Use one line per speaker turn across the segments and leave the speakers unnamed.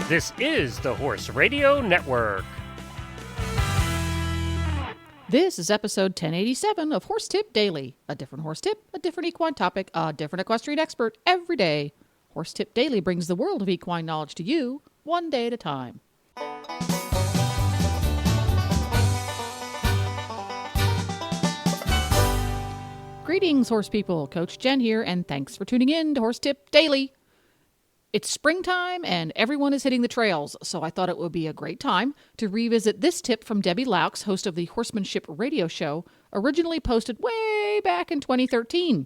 This is the Horse Radio Network.
This is episode 1087 of Horse Tip Daily. A different horse tip, a different equine topic, a different equestrian expert every day. Horse Tip Daily brings the world of equine knowledge to you, one day at a time. Greetings, horse people. Coach Jen here, and thanks for tuning in to Horse Tip Daily. It's springtime and everyone is hitting the trails, so I thought it would be a great time to revisit this tip from Debbie Laux, host of the Horsemanship radio show, originally posted way back in 2013.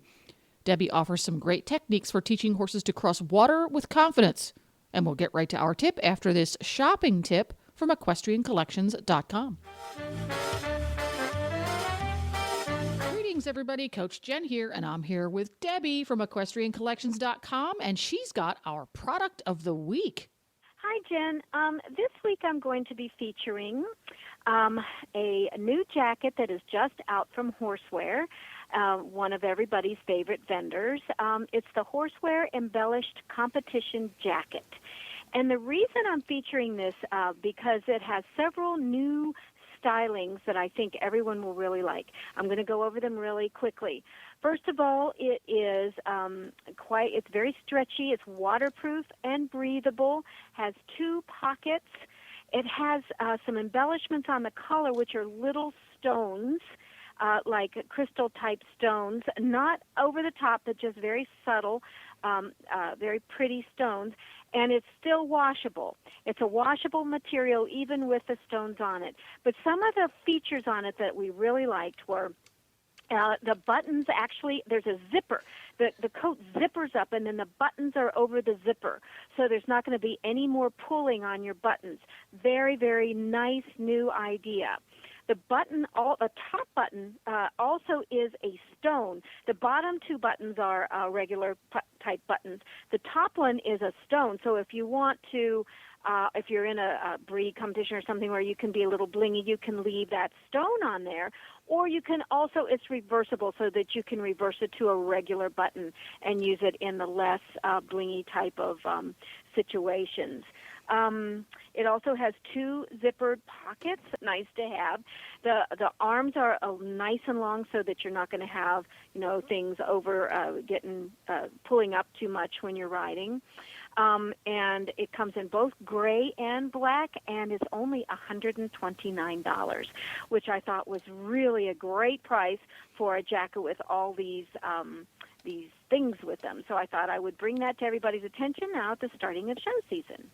Debbie offers some great techniques for teaching horses to cross water with confidence. And we'll get right to our tip after this shopping tip from equestriancollections.com. Greetings, everybody. Coach Jen here, and I'm here with Debbie from equestriancollections.com, and she's got our product of the week.
Hi, Jen. This week I'm going to be featuring a new jacket that is just out from Horseware, one of everybody's favorite vendors. It's the Horseware Embellished Competition Jacket. And the reason I'm featuring this, because it has several new stylings that I think everyone will really like. I'm going to go over them really quickly. First of all, it is it's very stretchy. It's waterproof and breathable, has two pockets. It has some embellishments on the collar, which are little stones, like crystal-type stones, not over the top, but just very subtle, very pretty stones. And it's still washable. It's a washable material even with the stones on it. But some of the features on it that we really liked were the buttons. Actually, there's a zipper. The coat zippers up, and then the buttons are over the zipper. So there's not going to be any more pulling on your buttons. Very, very nice new idea. The top button also is a stone. The bottom two buttons are regular type buttons. The top one is a stone. So if you want to, if you're in a breed competition or something where you can be a little blingy, you can leave that stone on there. Or you can also, it's reversible so that you can reverse it to a regular button and use it in the less blingy type of situations. It also has two zippered pockets, nice to have. The arms are nice and long so that you're not going to have, things over pulling up too much when you're riding. And it comes in both gray and black, and it's only $129, which I thought was really a great price for a jacket with all these things with them. So I thought I would bring that to everybody's attention now at the starting of show season.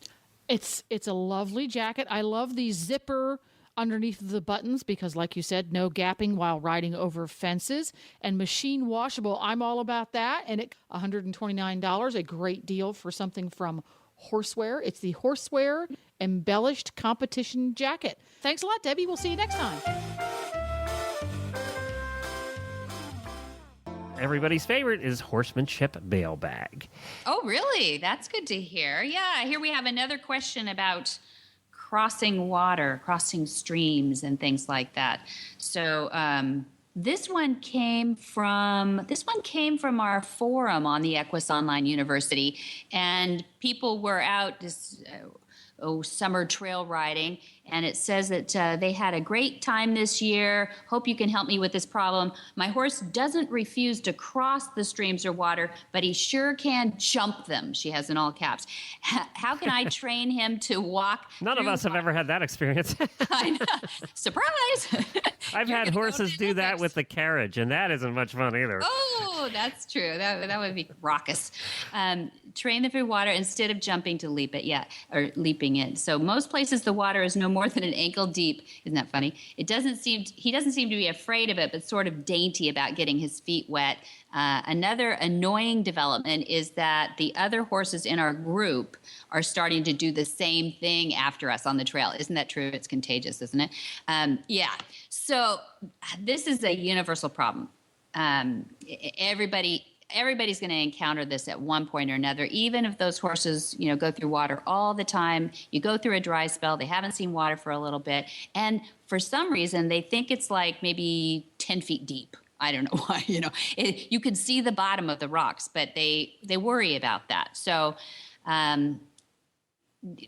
It's a lovely jacket. I love the zipper underneath the buttons because, like you said, no gapping while riding over fences, and machine washable. I'm all about that. And it $129, a great deal for something from Horseware. It's the Horseware Embellished Competition Jacket. Thanks a lot, Debbie. We'll see you next time.
Everybody's favorite is Horsemanship Bail Bag.
Oh, really? That's good to hear. Yeah, here we have another question about crossing water, crossing streams, and things like that. So this one came from our forum on the Equus Online University, and people were out this summer trail riding, and it says that they had a great time this year. Hope you can help me with this problem. My horse doesn't refuse to cross the streams or water, but he sure can jump them. She has in all caps. How can I train him to walk?
None of us have ever had that experience.
I know. Surprise!
I've had horses do that with the carriage, and that isn't much fun either.
Oh, that's true. That would be raucous. Train them through water instead of jumping to leap it, or leaping in. So most places the water is no more than an ankle deep. Isn't that funny? He doesn't seem to be afraid of it, but sort of dainty about getting his feet wet. Another annoying development is that the other horses in our group are starting to do the same thing after us on the trail. Isn't that true? It's contagious, isn't it? Yeah. So this is a universal problem. Everybody's going to encounter this at one point or another, even if those horses, go through water all the time. You go through a dry spell, they haven't seen water for a little bit, and for some reason they think it's like maybe 10 feet deep. I don't know why, you can see the bottom of the rocks, but they worry about that. So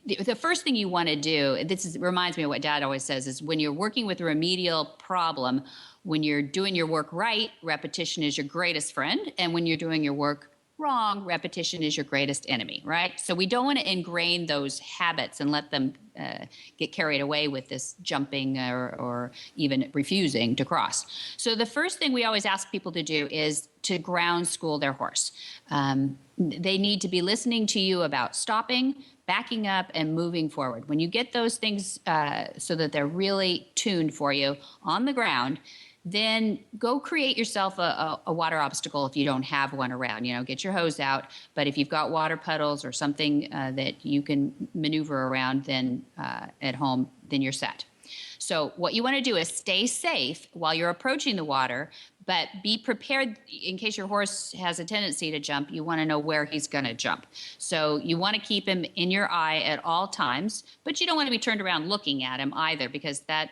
the first thing you want to do, reminds me of what Dad always says, is when you're working with a remedial problem, when you're doing your work right, repetition is your greatest friend. And when you're doing your work wrong, repetition is your greatest enemy, right? So we don't want to ingrain those habits and let them get carried away with this jumping or even refusing to cross. So the first thing we always ask people to do is to ground school their horse. They need to be listening to you about stopping, backing up, and moving forward. When you get those things so that they're really tuned for you on the ground, then go create yourself a water obstacle if you don't have one around. Get your hose out. But if you've got water puddles or something that you can maneuver around, then at home, then you're set. So what you want to do is stay safe while you're approaching the water, but be prepared in case your horse has a tendency to jump. You want to know where he's going to jump. So you want to keep him in your eye at all times, but you don't want to be turned around looking at him either, because that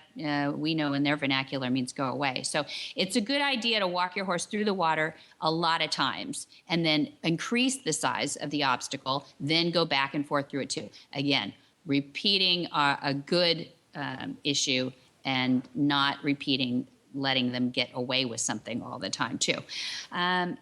we know in their vernacular means go away. So it's a good idea to walk your horse through the water a lot of times and then increase the size of the obstacle, then go back and forth through it too. Again, repeating a good issue and not repeating letting them get away with something all the time too.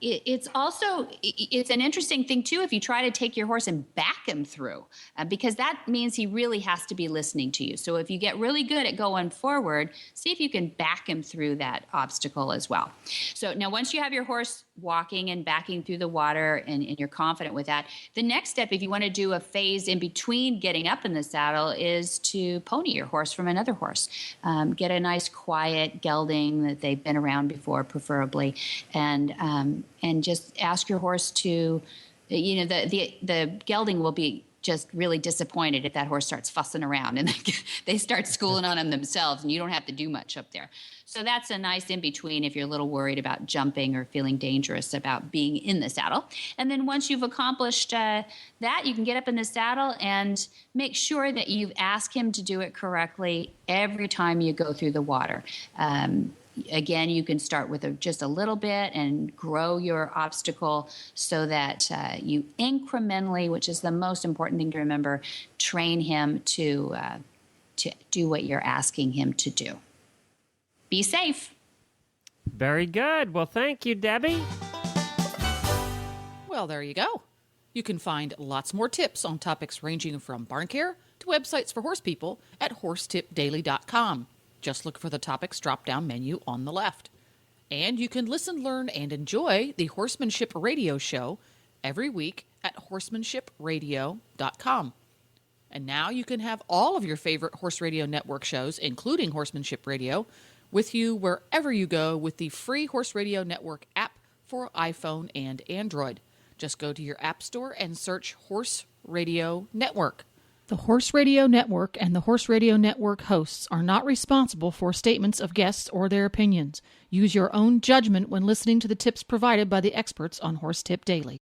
It's an interesting thing too if you try to take your horse and back him through, because that means he really has to be listening to you. So if you get really good at going forward, see if you can back him through that obstacle as well. So now once you have your horse walking and backing through the water and you're confident with that, the next step, if you want to do a phase in between getting up in the saddle, is to pony your horse from another horse. Get a nice quiet gelding that they've been around before, preferably, and just ask your horse to, the gelding will be just really disappointed if that horse starts fussing around and they start schooling on them themselves, and you don't have to do much up there. So that's a nice in-between if you're a little worried about jumping or feeling dangerous about being in the saddle. And then once you've accomplished that, you can get up in the saddle and make sure that you've asked him to do it correctly every time you go through the water. Again, you can start with just a little bit and grow your obstacle so that you incrementally, which is the most important thing to remember, train him to do what you're asking him to do. Be safe.
Very good. Well, thank you, Debbie.
Well, there you go. You can find lots more tips on topics ranging from barn care to websites for horse people at horsetipdaily.com. Just look for the topics drop-down menu on the left. And you can listen, learn, and enjoy the Horsemanship Radio Show every week at horsemanshipradio.com. And now you can have all of your favorite Horse Radio Network shows, including Horsemanship Radio, with you wherever you go with the free Horse Radio Network app for iPhone and Android. Just go to your app store and search Horse Radio Network. The Horse Radio Network and the Horse Radio Network hosts are not responsible for statements of guests or their opinions. Use your own judgment when listening to the tips provided by the experts on Horse Tip Daily.